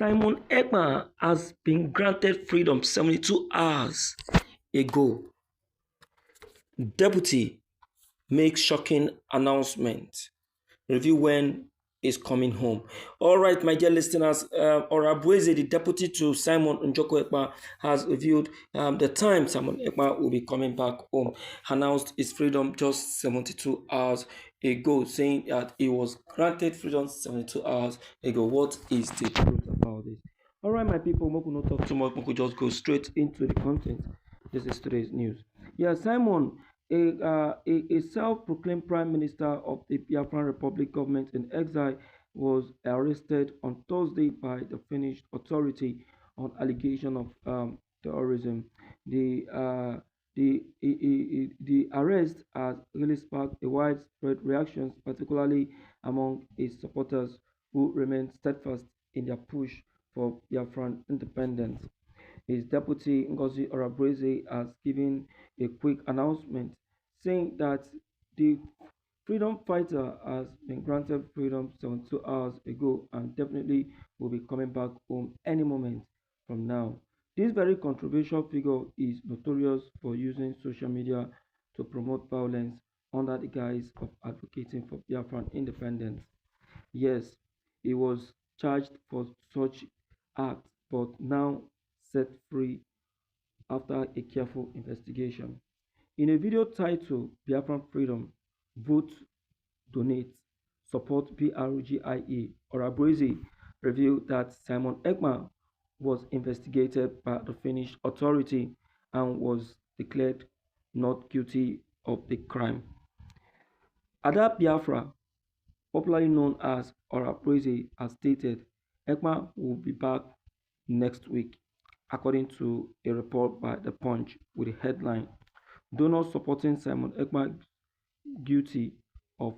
Simon Ekpa has been granted freedom 72 hours ago. Deputy makes shocking announcement. Review when is coming home. All right, my dear listeners, Orabueze, the deputy to Simon Njoko Ekpa, has revealed the time Simon Ekpa will be coming back home. Announced his freedom just 72 hours ago, saying that he was granted freedom 72 hours ago. What is the truth about this? All right, my people, we could not talk too much. We could just go straight into the content. This is today's news. Yeah, Simon, a self-proclaimed prime minister of the Biafran Republic government in exile, was arrested on Thursday by the Finnish authority on allegation of terrorism. The arrest has really sparked a widespread reactions, particularly among his supporters who remain steadfast in their push for Biafran independence. His deputy Ngozi Orabueze has given a quick announcement saying that the freedom fighter has been granted freedom 72 hours ago and definitely will be coming back home any moment from now. This very controversial figure is notorious for using social media to promote violence under the guise of advocating for Biafran independence. Yes, he was charged for such acts but now set free after a careful investigation. In a video titled Biafran Freedom, Vote, Donate, Support BRGIA, Orabueze revealed that Simon Ekman was investigated by the Finnish authority and was declared not guilty of the crime. Ada Biafra, popularly known as Orabueze, has stated Ekman will be back next week, according to a report by The Punch with the headline Donors supporting Simon Ekpa guilty of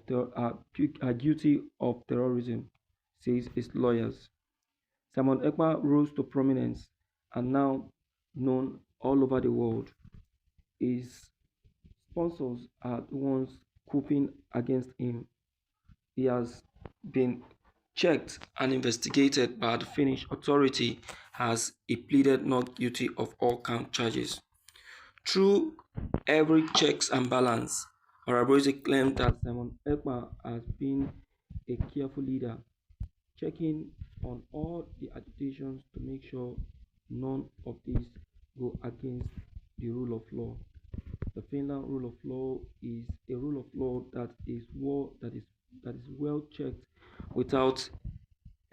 terrorism, says his lawyers. Simon Ekpa rose to prominence and now known all over the world. His sponsors are the ones coping against him. He has been checked and investigated by the Finnish authority as he pleaded not guilty of all count charges. Through every checks and balance, Orabueze claimed that Simon Ekpa has been a careful leader, checking on all the agitations to make sure none of these go against the rule of law. The Finland rule of law is a rule of law that is well checked without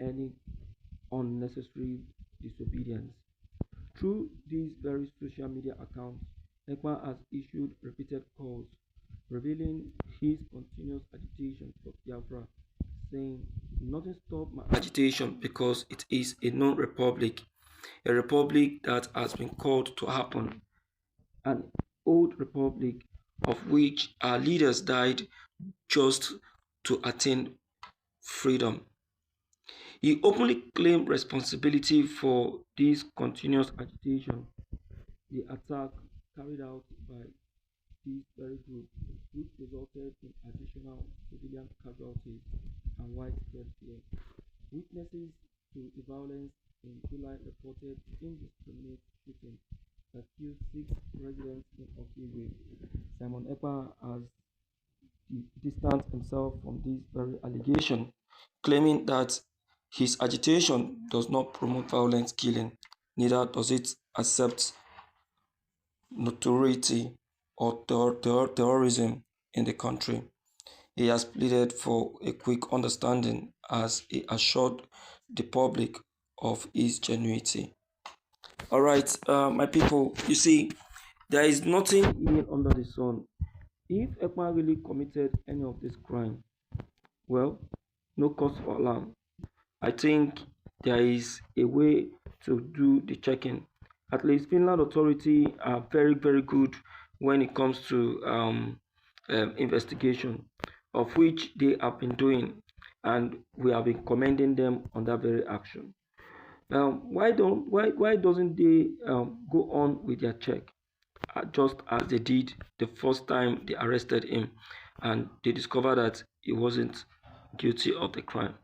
any unnecessary disobedience. Through these very social media accounts, Ekpa has issued repeated calls revealing his continuous agitation for Biafra, saying, "Nothing stopped my agitation because it is a known republic, a republic that has been called to happen, an old republic of which our leaders died just to attain freedom." He openly claimed responsibility for this continuous agitation, the attack carried out by this very group, which resulted in additional civilian casualties and widespread fear. Witnesses to the violence in July reported indiscriminate shooting that killed 6 residents in Okigwe. Simon Ekpa has distanced himself from this very allegation, claiming that his agitation does not promote violent killing, neither does it accept notoriety or terrorism in the country. He has pleaded for a quick understanding as he assured the public of his genuinity. All right, my people, you see, there is nothing hidden under the sun. If Ekpa really committed any of this crime, well, no cause for alarm. I think there is a way to do the checking. At least Finland authority are very, very good when it comes to investigation, of which they have been doing, and we have been commending them on that very action. Why doesn't they go on with their check, just as they did the first time they arrested him, and they discovered that he wasn't guilty of the crime?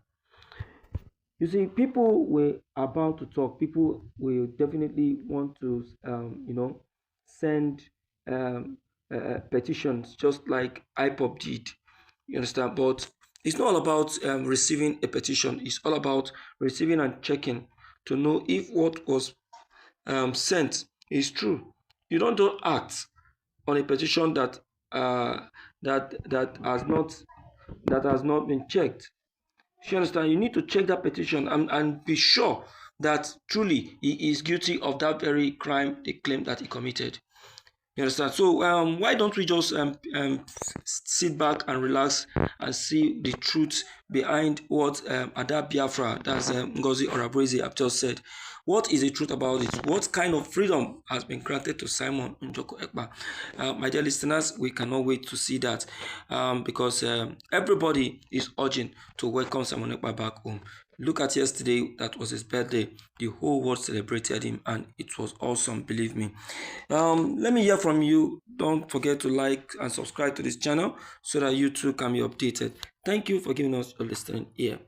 You see, people were about to talk. People will definitely want to, send petitions just like IPOP did. You understand? But it's not all about receiving a petition. It's all about receiving and checking to know if what was sent is true. You don't act on a petition that has not been checked. You understand? You need to check that petition and be sure that truly he is guilty of that very crime they claim that he committed. You understand? So why don't we just sit back and relax and see the truth behind what Ada Biafra, that's Ngozi Orabreze, have just said. What is the truth about it? What kind of freedom has been granted to Simon Njoko Ekpa? My dear listeners, we cannot wait to see that because everybody is urging to welcome Simon Ekpa back home. Look at yesterday, that was his birthday. The whole world celebrated him and it was awesome, believe me. Let me hear from you. Don't forget to like and subscribe to this channel so that you too can be updated. Thank you for giving us your listening ear.